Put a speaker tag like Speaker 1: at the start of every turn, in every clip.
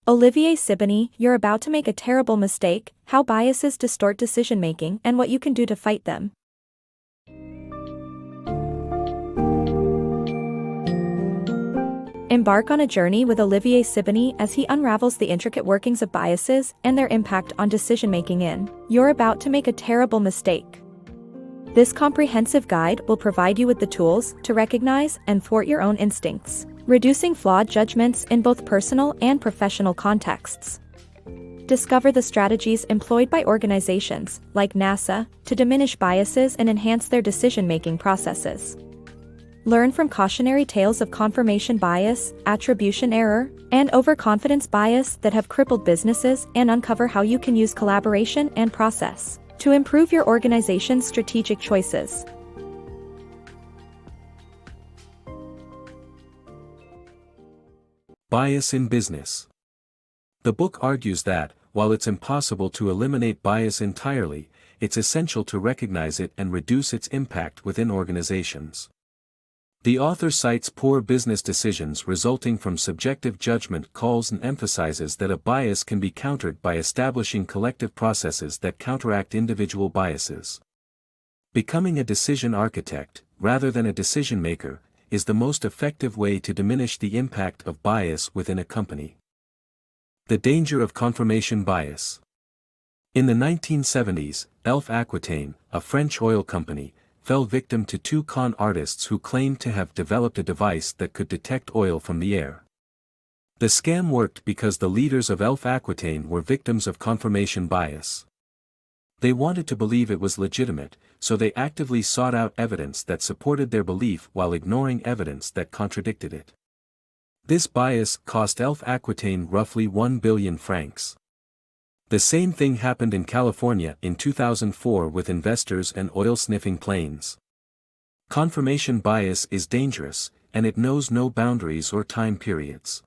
Speaker 1: Olivier Sibony, you're about to make a terrible mistake, how biases distort decision-making and what you can do to fight them. Embark on a journey with Olivier Sibony as he unravels the intricate workings of biases and their impact on decision-making in You're About to Make a Terrible Mistake. This comprehensive guide will provide you with the tools to recognize and thwart your own instincts, reducing flawed judgments in both personal and professional contexts. Discover the strategies employed by organizations, like NASA, to diminish biases and enhance their decision-making processes. Learn from cautionary tales of confirmation bias, attribution error, and overconfidence bias that have crippled businesses and uncover how you can use collaboration and process to improve your organization's strategic choices.
Speaker 2: Bias in business. The book argues that, while it's impossible to eliminate bias entirely, it's essential to recognize it and reduce its impact within organizations. The author cites poor business decisions resulting from subjective judgment calls and emphasizes that a bias can be countered by establishing collective processes that counteract individual biases. Becoming a decision architect, rather than a decision maker, is the most effective way to diminish the impact of bias within a company. The danger of confirmation bias. In the 1970s, Elf Aquitaine, a French oil company, fell victim to two con artists who claimed to have developed a device that could detect oil from the air. The scam worked because the leaders of Elf Aquitaine were victims of confirmation bias. They wanted to believe it was legitimate, so they actively sought out evidence that supported their belief while ignoring evidence that contradicted it. This bias cost Elf Aquitaine roughly 1 billion francs. The same thing happened in California in 2004 with investors and oil-sniffing planes. Confirmation bias is dangerous, and it knows no boundaries or time periods.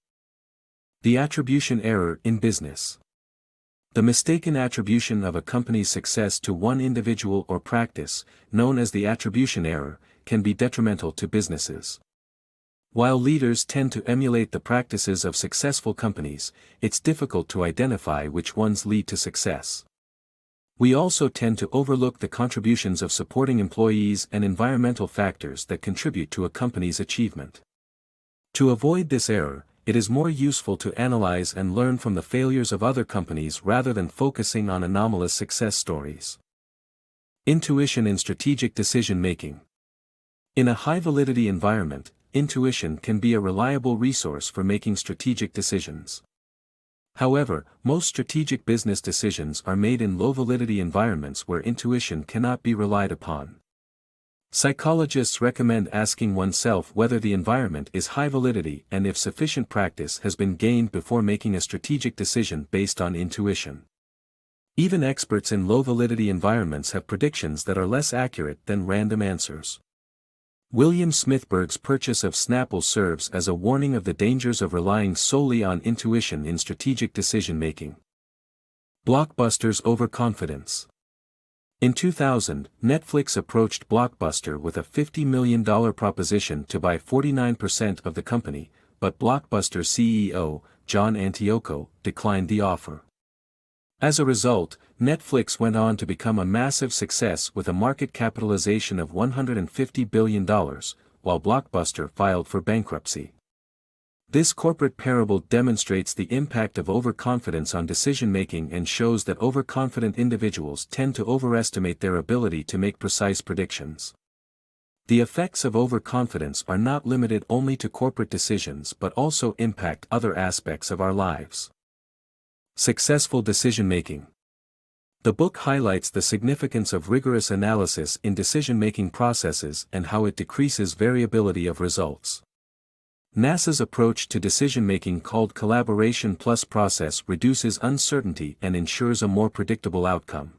Speaker 2: The attribution error in business. The mistaken attribution of a company's success to one individual or practice, known as the attribution error, can be detrimental to businesses. While leaders tend to emulate the practices of successful companies, it's difficult to identify which ones lead to success. We also tend to overlook the contributions of supporting employees and environmental factors that contribute to a company's achievement. To avoid this error, it is more useful to analyze and learn from the failures of other companies rather than focusing on anomalous success stories. Intuition in strategic decision-making. In a high-validity environment, intuition can be a reliable resource for making strategic decisions. However, most strategic business decisions are made in low-validity environments where intuition cannot be relied upon. Psychologists recommend asking oneself whether the environment is high validity and if sufficient practice has been gained before making a strategic decision based on intuition. Even experts in low-validity environments have predictions that are less accurate than random answers. William Smithberg's purchase of SnapTale serves as a warning of the dangers of relying solely on intuition in strategic decision-making. Blockbuster's overconfidence. In 2000, Netflix approached Blockbuster with a $50 million proposition to buy 49% of the company, but Blockbuster CEO, John Antioco, declined the offer. As a result, Netflix went on to become a massive success with a market capitalization of $150 billion, while Blockbuster filed for bankruptcy. This corporate parable demonstrates the impact of overconfidence on decision-making and shows that overconfident individuals tend to overestimate their ability to make precise predictions. The effects of overconfidence are not limited only to corporate decisions but also impact other aspects of our lives. Successful decision-making. The book highlights the significance of rigorous analysis in decision-making processes and how it decreases variability of results. NASA's approach to decision-making called collaboration plus process reduces uncertainty and ensures a more predictable outcome.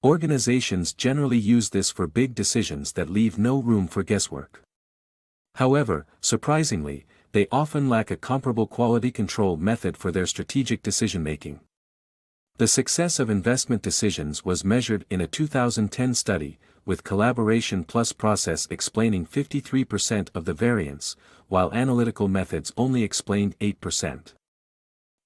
Speaker 2: Organizations generally use this for big decisions that leave no room for guesswork. However, surprisingly, they often lack a comparable quality control method for their strategic decision-making. The success of investment decisions was measured in a 2010 study, with collaboration plus process explaining 53% of the variance, while analytical methods only explained 8%.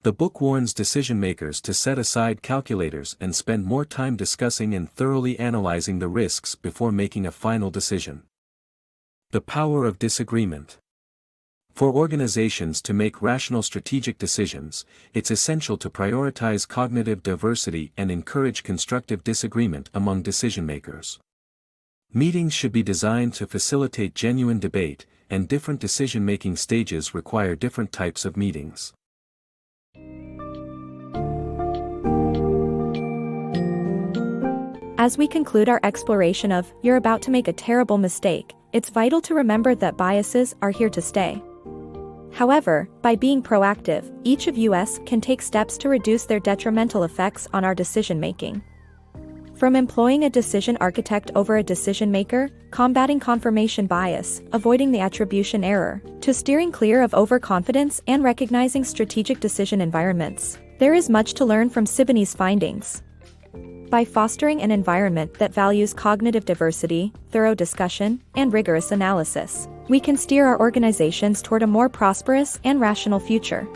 Speaker 2: The book warns decision-makers to set aside calculators and spend more time discussing and thoroughly analyzing the risks before making a final decision. The Power of Disagreement. For organizations to make rational strategic decisions, it's essential to prioritize cognitive diversity and encourage constructive disagreement among decision-makers. Meetings should be designed to facilitate genuine debate, and different decision-making stages require different types of meetings.
Speaker 1: As we conclude our exploration of You're About to Make a Terrible Mistake, it's vital to remember that biases are here to stay. However, by being proactive, each of us can take steps to reduce their detrimental effects on our decision-making. From employing a decision architect over a decision maker, combating confirmation bias, avoiding the attribution error, to steering clear of overconfidence and recognizing strategic decision environments, there is much to learn from Sibony's findings. By fostering an environment that values cognitive diversity, thorough discussion, and rigorous analysis, we can steer our organizations toward a more prosperous and rational future.